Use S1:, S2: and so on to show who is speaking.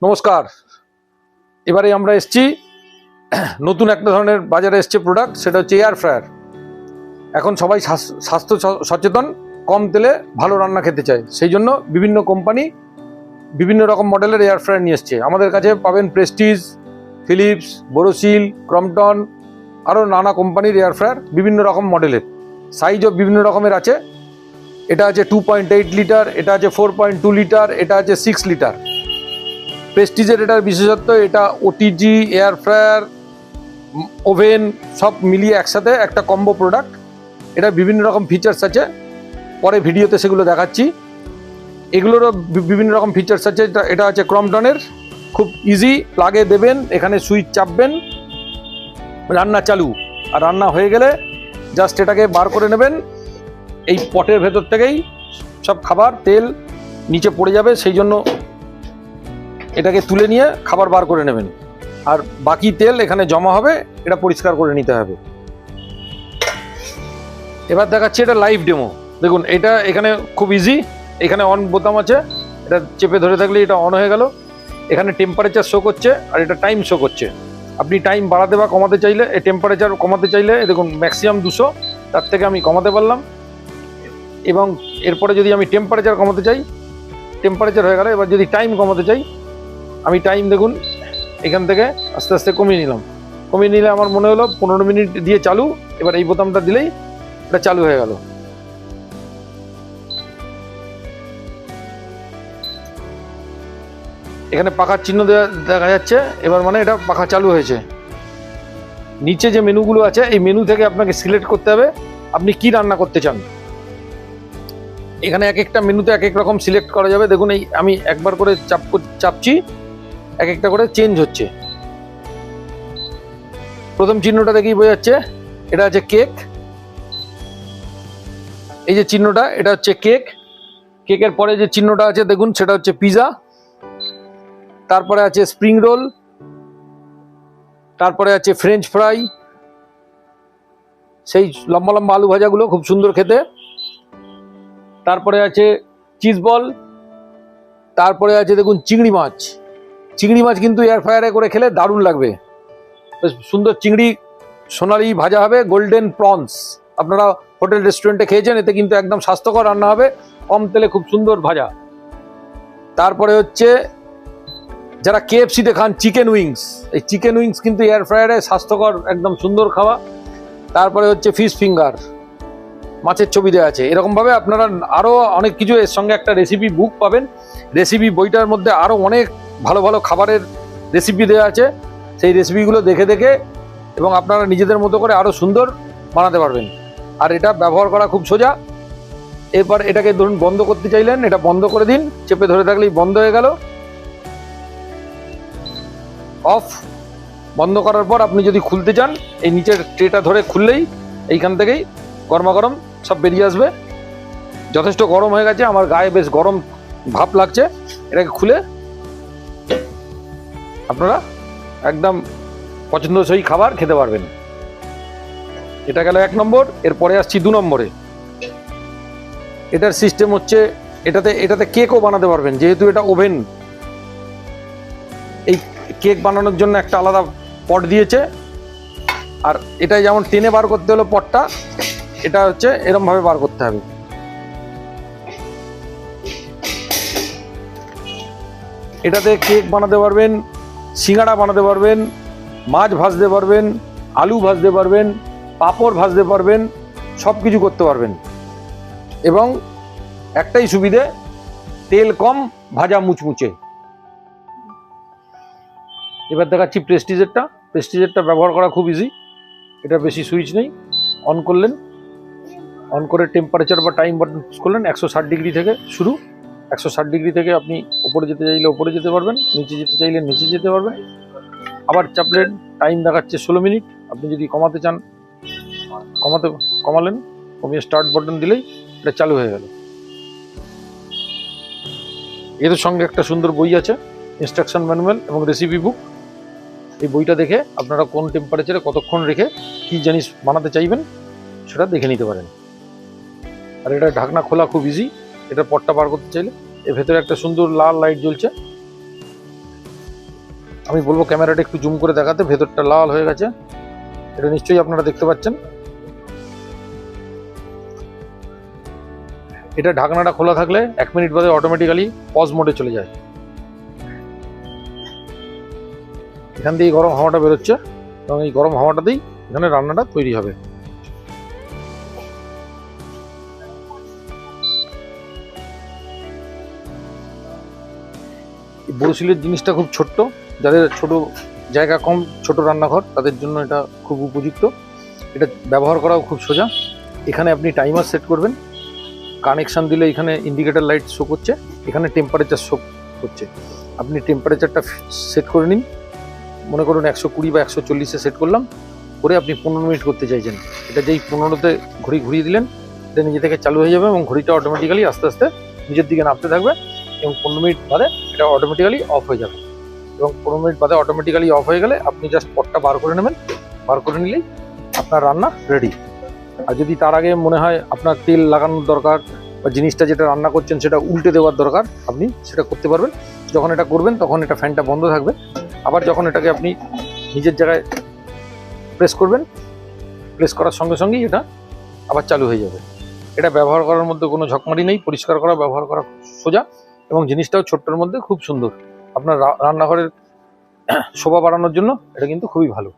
S1: নমস্কার। এবারে আমরা এসেছি নতুন একটা ধরনের বাজারে এসছে প্রোডাক্ট, সেটা হচ্ছে এয়ার ফ্রায়ার। এখন সবাই স্বাস্থ্য সচেতন, কম তেলে ভালো রান্না খেতে চায়, সেই জন্য বিভিন্ন কোম্পানি বিভিন্ন রকম মডেলের এয়ার ফ্রায়ার নিয়ে এসছে। আমাদের কাছে পাবেন প্রেস্টিজ, ফিলিপস, বোরোসিল, ক্রম্পটন, আরও নানা কোম্পানির এয়ার ফ্রায়ার বিভিন্ন রকম মডেলের। সাইজও বিভিন্ন রকমের আছে। এটা আছে 2.8 লিটার, এটা আছে 4.2 লিটার, এটা আছে 6 লিটার। প্রেস্টিজের এটার বিশেষত্ব, এটা ওটিজি, এয়ার ফ্রায়ার, ওভেন সব মিলিয়ে একসাথে একটা কম্বো প্রোডাক্ট। এটা বিভিন্ন রকম ফিচার্স আছে, পরে ভিডিওতে সেগুলো দেখাচ্ছি। এগুলোরও বিভিন্ন রকম ফিচার্স আছে। এটা আছে ক্রম্পটনের, খুব ইজি, প্লাগে দেবেন, এখানে সুইচ চাপবেন, রান্না চালু। আর রান্না হয়ে গেলে জাস্ট এটাকে বার করে নেবেন। এই পটের ভেতর থেকেই সব খাবার তেল নিচে পড়ে যাবে, সেই জন্য এটাকে তুলে নিয়ে খাবার বার করে নেবেন। আর বাকি তেল এখানে জমা হবে, এটা পরিষ্কার করে নিতে হবে। এবার দেখাচ্ছি এটা লাইভ ডেমো। দেখুন, এটা এখানে খুব ইজি, এখানে অন বোতাম আছে, এটা চেপে ধরে থাকলে এটা অন হয়ে গেল। এখানে টেম্পারেচার শো করছে আর এটা টাইম শো করছে। আপনি টাইম বাড়াতে বা কমাতে চাইলে, এই টেম্পারেচার কমাতে চাইলে দেখুন ম্যাক্সিমাম 200, তার থেকে আমি কমাতে পারলাম। এবং এরপরে যদি আমি টেম্পারেচার কমাতে চাই, টেম্পারেচার হয়ে গেল। এবার যদি টাইম কমাতে চাই, আমি টাইম দেখুন এখান থেকে আস্তে আস্তে কমিয়ে নিলাম। কমিয়ে নিলে আমার মনে হলো 15 মিনিট দিয়ে চালু। এবার এই বোতামটা দিলেই এটা চালু হয়ে গেল। এখানে পাখার চিহ্ন দেখা যাচ্ছে, এবার মানে এটা পাখা চালু হয়েছে। নিচে যে মেনুগুলো আছে, এই মেনু থেকে আপনাকে সিলেক্ট করতে হবে আপনি কি রান্না করতে চান। এখানে এক একটা মেনুতে এক এক রকম সিলেক্ট করা যাবে। দেখুন, এই আমি একবার করে চাপছি, এক একটা করে চেঞ্জ হচ্ছে। প্রথম চিহ্নটা দেখেই বোঝা যাচ্ছে এটা হচ্ছে কেক। এই যে চিহ্নটা, এটা হচ্ছে কেক। কেকের পরে যে চিহ্নটা আছে দেখুন, সেটা হচ্ছে পিজা। তারপরে আছে স্প্রিং রোল, তারপরে আছে ফ্রেঞ্চ ফ্রাই, সেই লম্বা লম্বা আলু ভাজাগুলো খুব সুন্দর খেতে। তারপরে আছে চিজ বল, তারপরে আছে দেখুন চিংড়ি মাছ। চিংড়ি মাছ কিন্তু এয়ার ফ্রায়ারে করে খেলে দারুণ লাগবে। সুন্দর চিংড়ি সোনালি ভাজা হবে, গোল্ডেন প্রনস। আপনারা হোটেল রেস্টুরেন্টে খেয়েছেন, এতে কিন্তু একদম স্বাস্থ্যকর রান্না হবে, কম তেলে খুব সুন্দর ভাজা। তারপরে হচ্ছে যারা KFC-তে খান চিকেন উইংস, এই চিকেন উইংস কিন্তু এয়ার ফ্রায়ারে স্বাস্থ্যকর, একদম সুন্দর খাওয়া। তারপরে হচ্ছে ফিশ ফিঙ্গার, মাছের ছবি দেওয়া আছে। এরকমভাবে আপনারা আরও অনেক কিছু, এর সঙ্গে একটা রেসিপি বুক পাবেন। রেসিপি বইটার মধ্যে আরও অনেক ভালো ভালো খাবারের রেসিপি দেওয়া আছে। সেই রেসিপিগুলো দেখে দেখে এবং আপনারা নিজেদের মতো করে আরও সুন্দর বানাতে পারবেন। আর এটা ব্যবহার করা খুব সোজা। এরপর এটাকে ধরুন বন্ধ করতে চাইলেন, এটা বন্ধ করে দিন, চেপে ধরে থাকলেই বন্ধ হয়ে গেল। অফ। বন্ধ করার পর আপনি যদি খুলতে চান, এই নিচের ট্রেটা ধরে খুললেই এইখান থেকেই গরমা গরম সব বেরিয়ে আসবে। যথেষ্ট গরম হয়ে গেছে, আমার গায়ে বেশ গরম ভাব লাগছে। এটাকে খুলে আপনারা একদম পছন্দসই খাবার খেতে পারবেন। এটা গেল 1 নম্বর। এরপরে আসছি 2 নম্বরে। এটার সিস্টেম হচ্ছে, এটাতে কেকও বানাতে পারবেন, যেহেতু এটা ওভেন। এই কেক বানানোর জন্য একটা আলাদা পট দিয়েছে। আর এটাই যেমন টেনে বার করতে হলো পটটা, এটা হচ্ছে এরমভাবে বার করতে হবে। এটাতে কেক বানাতে পারবেন, সিঙ্গাড়া বানাতে পারবেন, মাছ ভাজতে পারবেন, আলু ভাজতে পারবেন, পাঁপড় ভাজতে পারবেন, সব কিছু করতে পারবেন। এবং একটাই সুবিধে, তেল কম, ভাজা মুচমুচে। এবার দেখাচ্ছি প্রেস্টিজেরটা। প্রেস্টিজেরটা ব্যবহার করা খুব ইজি। এটা বেশি সুইচ নেই, অন করলেন, অন করে টেম্পারেচার বা টাইম বাটন করলেন। 160 ডিগ্রি থেকে শুরু। 160 ডিগ্রি থেকে আপনি উপরে যেতে চাইলে উপরে যেতে পারবেন, নিচে যেতে চাইলে নিচে যেতে পারবেন। আবার চাপলেন, টাইম দেখাচ্ছে 16 মিনিট। আপনি যদি কমাতে চান কমালেন, কমিয়ে স্টার্ট বাটন দিলেই এটা চালু হয়ে গেল। এর সঙ্গে একটা সুন্দর বই আছে, ইনস্ট্রাকশন ম্যানুয়াল এবং রেসিপি বুক। এই বইটা দেখে আপনারা কোন টেম্পারেচারে কতক্ষণ রেখে কী জিনিস বানাতে চাইবেন সেটা দেখে নিতে পারেন। আর এটা ঢাকনা খোলা খুব ইজি। এটা পটটা বার করতে চাইলে এর ভেতরে একটা সুন্দর লাল লাইট জ্বলছে, আমি বলবো ক্যামেরাটা একটু জুম করে দেখাতে, ভেতরটা লাল হয়ে গেছে, এটা নিশ্চয়ই আপনারা দেখতে পাচ্ছেন। এটা ঢাকনাটা খোলা থাকলে 1 মিনিট বাদে অটোমেটিক্যালি পজ মোডে চলে যায়। এখান দিয়ে গরম হাওয়াটা বেরোচ্ছে এবং এই গরম হাওয়াটাতেই এখানে রান্নাটা তৈরি হবে। বড়শিলের জিনিসটা খুব ছোট্ট, যাদের ছোট জায়গা কম, ছোট রান্নাঘর, তাদের জন্য এটা খুব উপযুক্ত। এটা ব্যবহার করাও খুব সোজা। এখানে আপনি টাইমার সেট করবেন, কানেকশান দিলে এখানে ইন্ডিকেটার লাইট শো করছে, এখানে টেম্পারেচার শো করছে। আপনি টেম্পারেচারটা সেট করে নিন, মনে করুন 120 বা 140-এ সেট করলাম, করে আপনি 15 মিনিট করতে চাইছেন। এটা যেই 15তে ঘড়ি ঘুরিয়ে দিলেন, এটা নিজে থেকে চালু হয়ে যাবে এবং ঘড়িটা অটোমেটিক্যালি আস্তে আস্তে নিচের দিকে নামতে থাকবে এবং 15 মিনিট বাদে এটা অটোমেটিক্যালি অফ হয়ে যাবে। এবং 15 মিনিট বাদে অটোমেটিক্যালি অফ হয়ে গেলে আপনি জাস্ট পটটা বার করে নেবেন, বার করে নিলেই আপনার রান্না রেডি। আর যদি তার আগে মনে হয় আপনার তেল লাগানোর দরকার বা জিনিসটা যেটা রান্না করছেন সেটা উল্টে দেওয়ার দরকার, আপনি সেটা করতে পারবেন। যখন এটা করবেন তখন এটা ফ্যানটা বন্ধ থাকবে, আবার যখন এটাকে আপনি নিজের জায়গায় প্রেস করবেন, প্রেস করার সঙ্গে সঙ্গেই এটা আবার চালু হয়ে যাবে। এটা ব্যবহার করার মধ্যে কোনো ঝকমারি নেই, পরিষ্কার করা, ব্যবহার করা সোজা এবং জিনিসটাও ছোট্টর মধ্যে খুব সুন্দর। আপনার রান্নাঘরের শোভা বাড়ানোর জন্য এটা কিন্তু খুবই ভালো।